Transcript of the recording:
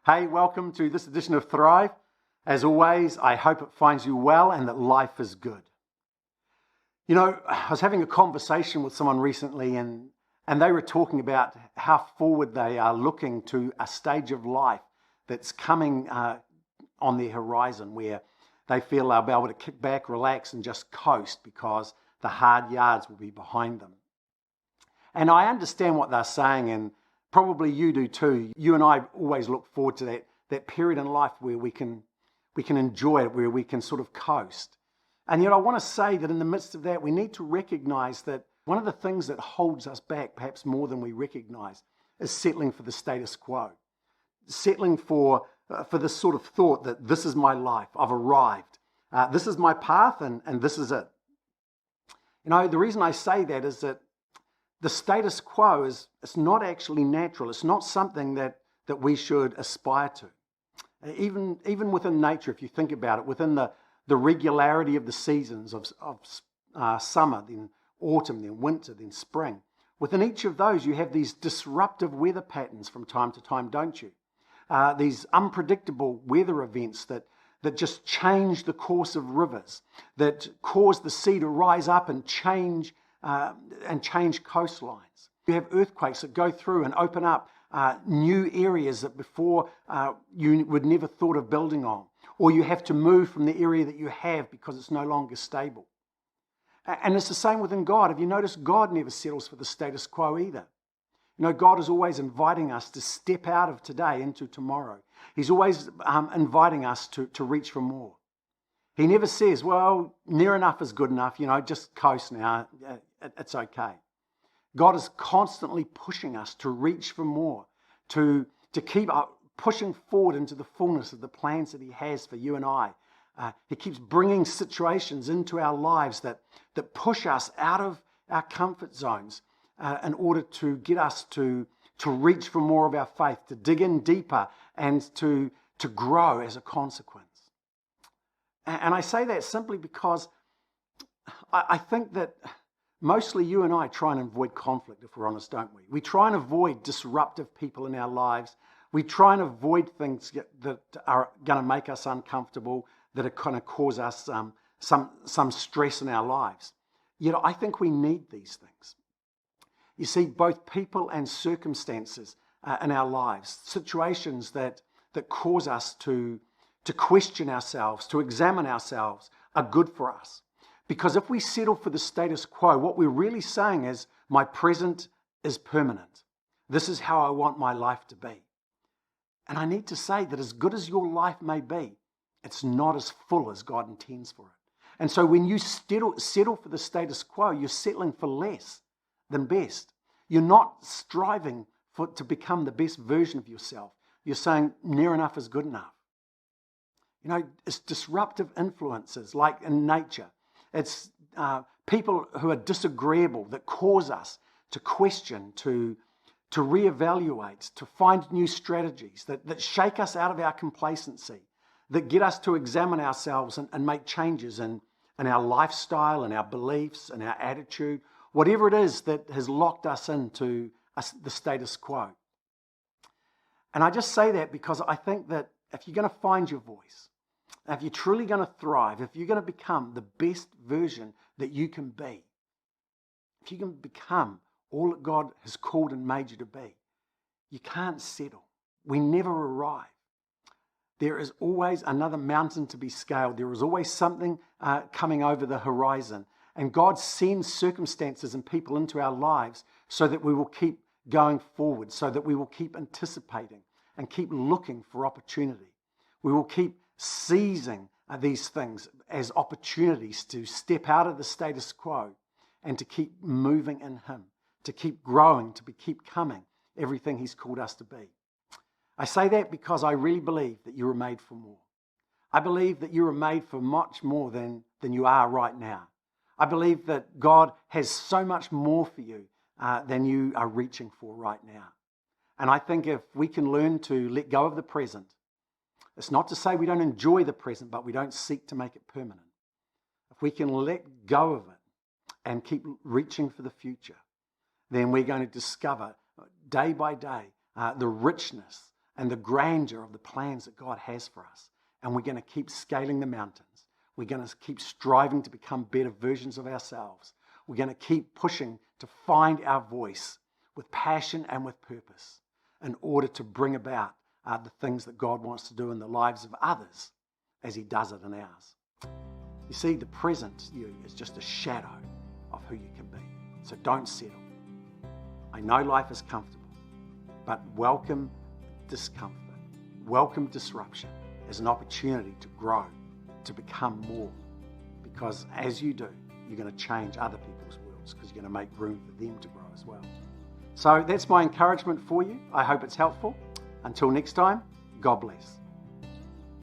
Hey, welcome to this edition of Thrive. As always, I hope it finds you well and that life is good. You know, I was having a conversation with someone recently and they were talking about how forward they are looking to a stage of life that's coming on their horizon where they feel they'll be able to kick back, relax and just coast because the hard yards will be behind them. And I understand what they're saying, and probably you do too. You and I always look forward to that period in life where we can enjoy it, where we can sort of coast. And yet I want to say that in the midst of that, we need to recognize that one of the things that holds us back, perhaps more than we recognize, is settling for the status quo. Settling for this sort of thought that this is my life, I've arrived. This is my path and this is it. You know, the reason I say that is that the status quo it's not actually natural. It's not something that we should aspire to. Even within nature, if you think about it, within the regularity of the seasons of summer, then autumn, then winter, then spring, within each of those you have these disruptive weather patterns from time to time, don't you? These unpredictable weather events that just change the course of rivers, that cause the sea to rise up and change coastlines. You have earthquakes that go through and open up new areas that before you would never thought of building on. Or you have to move from the area that you have because it's no longer stable. And it's the same within God. Have you noticed God never settles for the status quo either? You know, God is always inviting us to step out of today into tomorrow. He's always inviting us to reach for more. He never says, well, near enough is good enough, you know, just coast now, it's okay. God is constantly pushing us to reach for more, to keep pushing forward into the fullness of the plans that He has for you and I. He keeps bringing situations into our lives that push us out of our comfort zones in order to get us to reach for more of our faith, to dig in deeper and to grow as a consequence. And I say that simply because I think that mostly you and I try and avoid conflict, if we're honest, don't we? We try and avoid disruptive people in our lives. We try and avoid things that are going to make us uncomfortable, that are going to cause us some stress in our lives. Yet I think we need these things. You see, both people and circumstances in our lives, situations that cause us to question ourselves, to examine ourselves, are good for us. Because if we settle for the status quo, what we're really saying is, my present is permanent. This is how I want my life to be. And I need to say that as good as your life may be, it's not as full as God intends for it. And so when you settle for the status quo, you're settling for less than best. You're not striving to become the best version of yourself. You're saying near enough is good enough. You know, it's disruptive influences like in nature. It's people who are disagreeable that cause us to question, to reevaluate, to find new strategies that shake us out of our complacency, that get us to examine ourselves and make changes in our lifestyle, in our beliefs, in our attitude, whatever it is that has locked us into the status quo. And I just say that because I think that if you're going to find your voice, if you're truly going to thrive, if you're going to become the best version that you can be, if you can become all that God has called and made you to be, you can't settle. We never arrive. There is always another mountain to be scaled. There is always something coming over the horizon. And God sends circumstances and people into our lives so that we will keep going forward, so that we will keep anticipating and keep looking for opportunity. We will keep seizing these things as opportunities to step out of the status quo and to keep moving in Him, to keep growing, to keep coming everything He's called us to be. I say that because I really believe that you were made for more. I believe that you were made for much more than you are right now. I believe that God has so much more for you than you are reaching for right now. And I think if we can learn to let go of the present, it's not to say we don't enjoy the present, but we don't seek to make it permanent. If we can let go of it and keep reaching for the future, then we're going to discover day by day the richness and the grandeur of the plans that God has for us. And we're going to keep scaling the mountains. We're going to keep striving to become better versions of ourselves. We're going to keep pushing to find our voice with passion and with purpose in order to bring about the things that God wants to do in the lives of others as he does it in ours. You see, the present you is just a shadow of who you can be. So don't settle. I know life is comfortable, but welcome discomfort, welcome disruption as an opportunity to grow, to become more. Because as you do, you're going to change other people's worlds because you're going to make room for them to grow as well. So that's my encouragement for you. I hope it's helpful. Until next time, God bless.